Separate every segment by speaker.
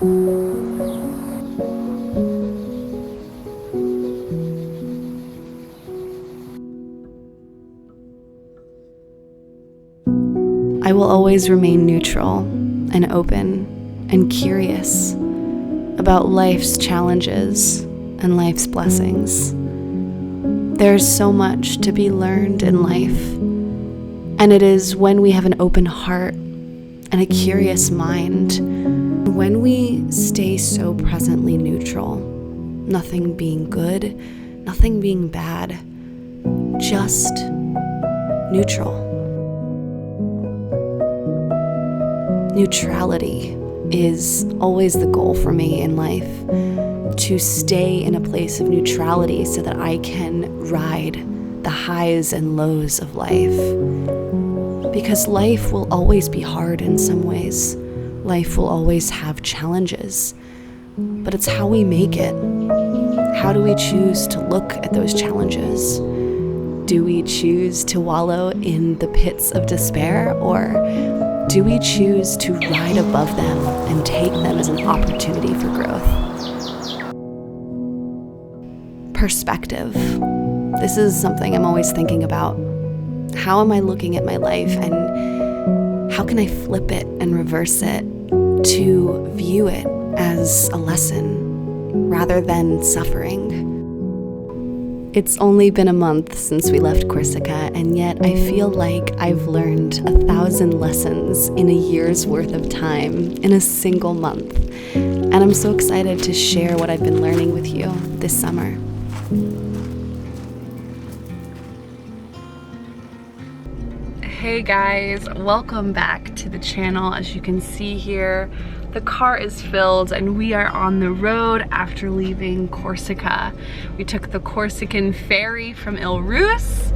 Speaker 1: I will always remain neutral and open and curious about life's challenges and life's blessings. There's so much to be learned in life, and it is when we have an open heart and a curious mind, when we stay so presently neutral, nothing being good, nothing being bad, just neutral. Neutrality is always the goal for me in life, to stay in a place of neutrality so that I can ride the highs and lows of life. Because life will always be hard in some ways. Life will always have challenges, but it's how we make it. How do we choose to look at those challenges? Do we choose to wallow in the pits of despair, or do we choose to ride above them and take them as an opportunity for growth? Perspective. This is something I'm always thinking about. How am I looking at my life, and how can I flip it and reverse it to view it as a lesson rather than suffering? It's only been a month since we left Corsica, and yet I feel like I've learned 1,000 lessons in a year's worth of time in a single month. And I'm so excited to share what I've been learning with you this summer. Hey guys, welcome back to the channel. As you can see here, the car is filled and we are on the road after leaving Corsica. We took the Corsican ferry from Ilrus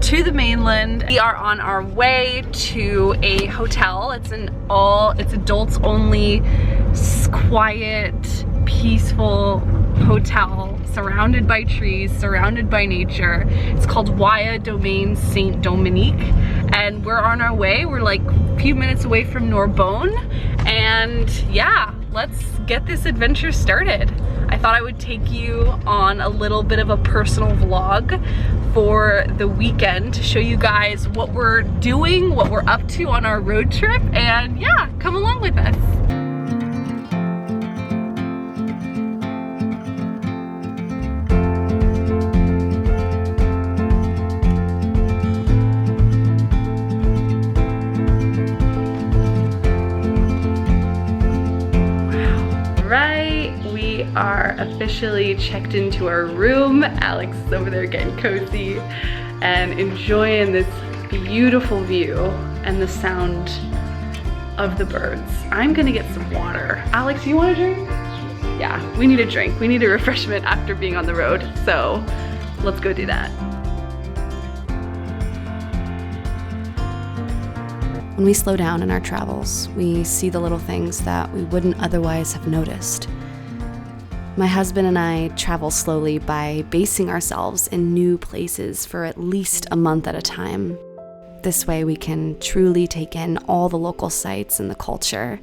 Speaker 1: to the mainland. We are on our way to a hotel. It's adults only, quiet, peaceful hotel surrounded by trees, surrounded by nature. It's called Waya Domaine Saint Dominique, and we're on our way. We're like a few minutes away from Narbonne, and yeah, let's get this adventure started. I thought I would take you on a little bit of a personal vlog for the weekend to show you guys what we're doing, what we're up to on our road trip, and yeah, come along with us. Are officially checked into our room. Alex is over there getting cozy and enjoying this beautiful view and the sound of the birds. I'm gonna get some water. Alex, you want a drink? Yeah, we need a drink. We need a refreshment after being on the road, so let's go do that. When we slow down in our travels, we see the little things that we wouldn't otherwise have noticed. My husband and I travel slowly by basing ourselves in new places for at least a month at a time. This way we can truly take in all the local sites and the culture.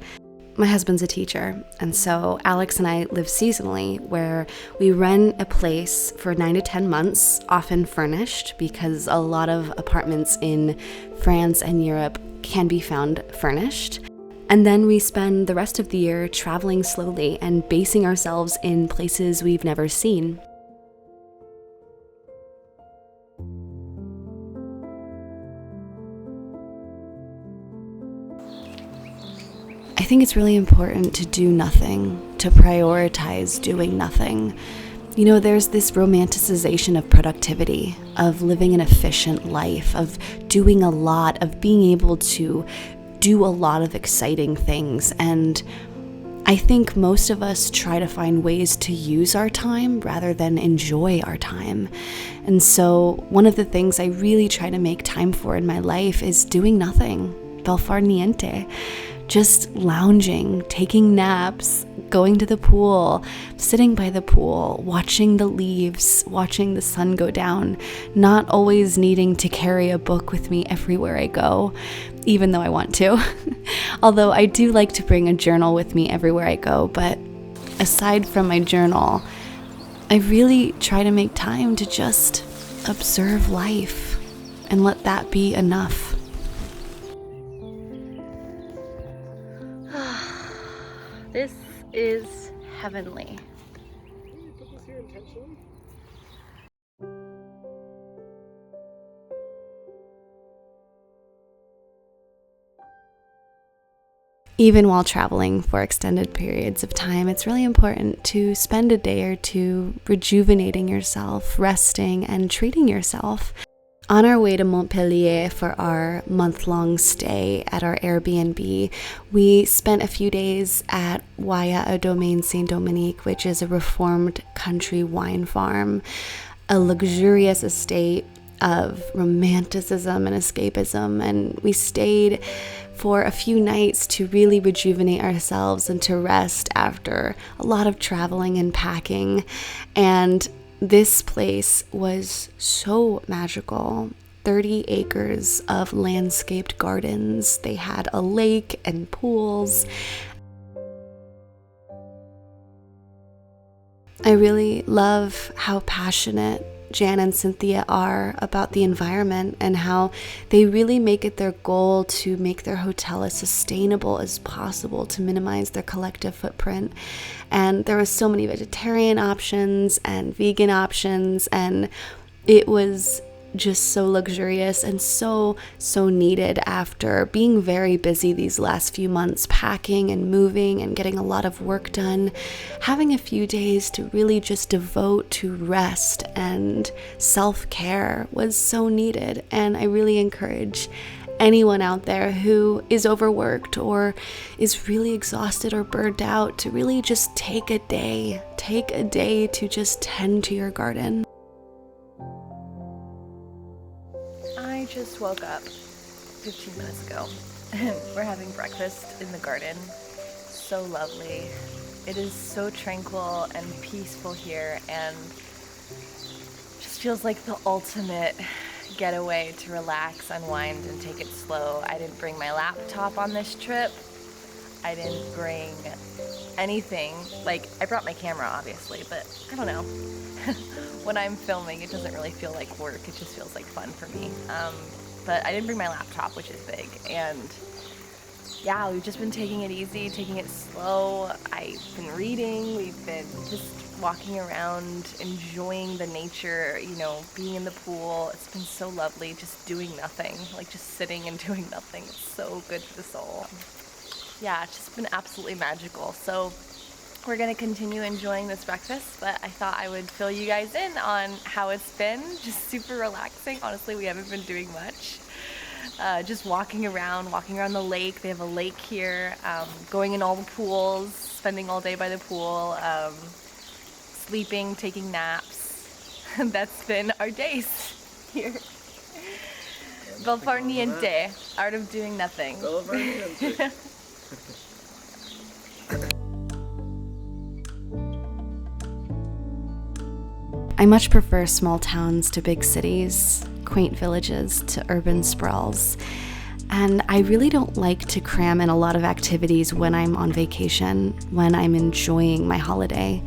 Speaker 1: My husband's a teacher, and so Alex and I live seasonally, where we rent a place for 9 to 10 months, often furnished, because a lot of apartments in France and Europe can be found furnished. And then we spend the rest of the year traveling slowly and basing ourselves in places we've never seen. I think it's really important to do nothing, to prioritize doing nothing. You know, there's this romanticization of productivity, of living an efficient life, of doing a lot, of being able to do a lot of exciting things, and I think most of us try to find ways to use our time rather than enjoy our time. And so one of the things I really try to make time for in my life is doing nothing, bel far niente, just lounging, taking naps, going to the pool, sitting by the pool, watching the leaves, watching the sun go down, not always needing to carry a book with me everywhere I go. even though I want to. Although I do like to bring a journal with me everywhere I go, but aside from my journal, I really try to make time to just observe life and let that be enough. This is heavenly. Even while traveling for extended periods of time, it's really important to spend a day or two rejuvenating yourself, resting, and treating yourself. On our way to Montpellier for our month-long stay at our Airbnb, we spent a few days at Waya Domaine Saint-Dominique, which is a reformed country wine farm, a luxurious estate of romanticism and escapism, and we stayed for a few nights to really rejuvenate ourselves and to rest after a lot of traveling and packing. And this place was so magical. 30 acres of landscaped gardens. They had a lake and pools. I really love how passionate Jan and Cynthia are about the environment and how they really make it their goal to make their hotel as sustainable as possible to minimize their collective footprint. And there were so many vegetarian options and vegan options, and it was just so luxurious and so needed after being very busy these last few months, packing and moving and getting a lot of work done. Having a few days to really just devote to rest and self-care was so needed, and I really encourage anyone out there who is overworked or is really exhausted or burned out to really just take a day to just tend to your garden. I just woke up 15 minutes ago and we're having breakfast in the garden. So lovely. It is so tranquil and peaceful here, and just feels like the ultimate getaway to relax, unwind, and take it slow. I didn't bring my laptop on this trip. I didn't bring anything. Like, I brought my camera obviously, but I don't know. When I'm filming, it doesn't really feel like work. It just feels like fun for me. But I didn't bring my laptop, which is big. And yeah, we've just been taking it easy, taking it slow. I've been reading. We've been just walking around, enjoying the nature, you know, being in the pool. It's been so lovely, just doing nothing, like just sitting and doing nothing. It's so good for the soul. Yeah, it's just been absolutely magical. So we're gonna continue enjoying this breakfast, but I thought I would fill you guys in on how it's been. Just super relaxing. Honestly, we haven't been doing much. Just walking around the lake. They have a lake here, going in all the pools, spending all day by the pool, sleeping, taking naps. That's been our days here. Bel far niente, art of doing nothing. Bel far niente. I much prefer small towns to big cities, quaint villages to urban sprawls, and I really don't like to cram in a lot of activities when I'm on vacation, when I'm enjoying my holiday.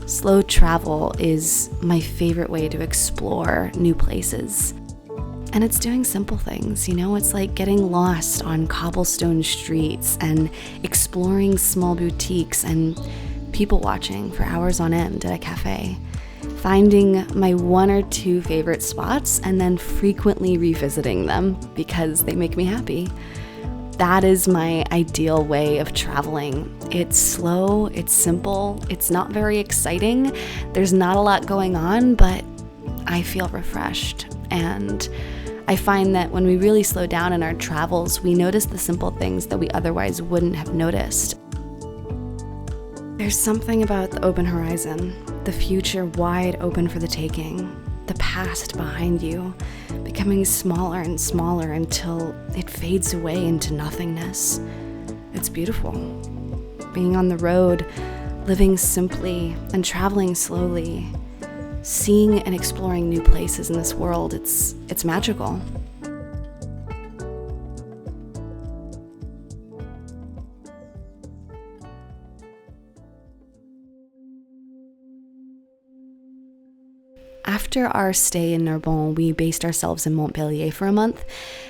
Speaker 1: Slow travel is my favorite way to explore new places. And it's doing simple things, you know, it's like getting lost on cobblestone streets and exploring small boutiques and people watching for hours on end at a cafe. Finding my one or two favorite spots and then frequently revisiting them because they make me happy. That is my ideal way of traveling. It's slow, it's simple, it's not very exciting, there's not a lot going on, but I feel refreshed. And I find that when we really slow down in our travels, we notice the simple things that we otherwise wouldn't have noticed. There's something about the open horizon, the future wide open for the taking, the past behind you, becoming smaller and smaller until it fades away into nothingness. It's beautiful. Being on the road, living simply and traveling slowly, seeing and exploring new places in this world, it's magical.
Speaker 2: After our stay in Narbonne, we based ourselves in Montpellier for a month,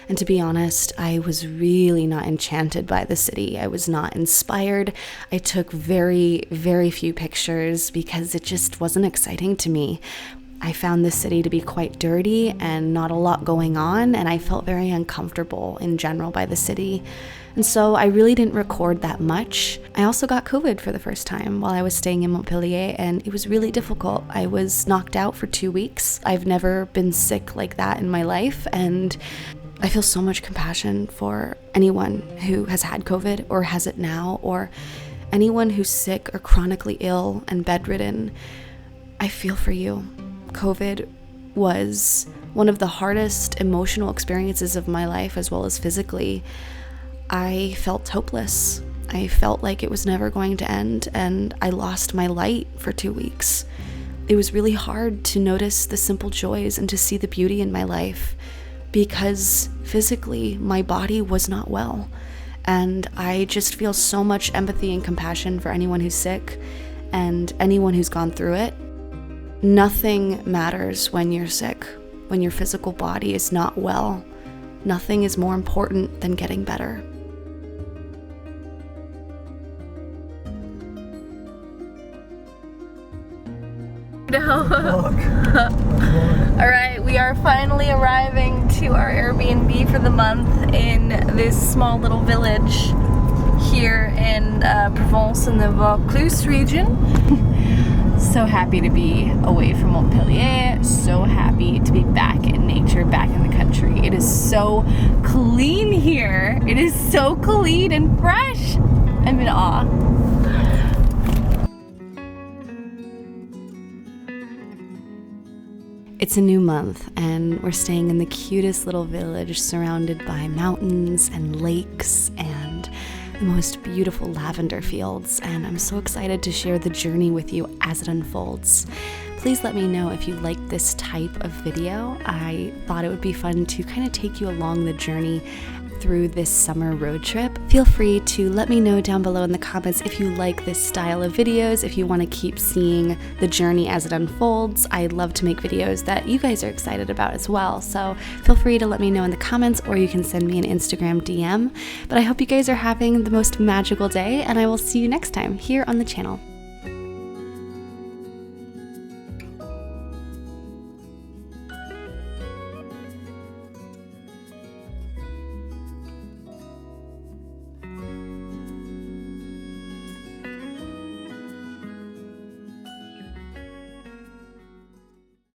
Speaker 2: and to be honest, I was really not enchanted by the city. I was not inspired. I took very, very few pictures because it just wasn't exciting to me. I found the city to be quite dirty and not a lot going on, and I felt very uncomfortable in general by the city. And so I really didn't record that much. I also got COVID for the first time while I was staying in Montpellier, and it was really difficult. I was knocked out for 2 weeks. I've never been sick like that in my life, and I feel so much compassion for anyone who has had COVID or has it now, or anyone who's sick or chronically ill and bedridden. I feel for you. COVID was one of the hardest emotional experiences of my life, as well as physically. I felt hopeless. I felt like it was never going to end, and I lost my light for 2 weeks. It was really hard to notice the simple joys and to see the beauty in my life because physically my body was not well. And I just feel so much empathy and compassion for anyone who's sick and anyone who's gone through it. Nothing matters when you're sick, when your physical body is not well. Nothing is more important than getting better.
Speaker 1: Alright, we are finally arriving to our Airbnb for the month in this small little village here in Provence in the Vaucluse region. So happy to be away from Montpellier, so happy to be back in nature, back in the country. It is so clean here. It is so clean and fresh. I'm in awe.
Speaker 2: It's a new month, and we're staying in the cutest little village surrounded by mountains and lakes and the most beautiful lavender fields, and I'm so excited to share the journey with you as it unfolds. Please let me know if you like this type of video. I thought it would be fun to kind of take you along the journey through this summer road trip. Feel free to let me know down below in the comments if you like this style of videos, if you want to keep seeing the journey as it unfolds. I love to make videos that you guys are excited about as well, so feel free to let me know in the comments, or you can send me an Instagram DM. But I hope you guys are having the most magical day, and I will see you next time here on the channel.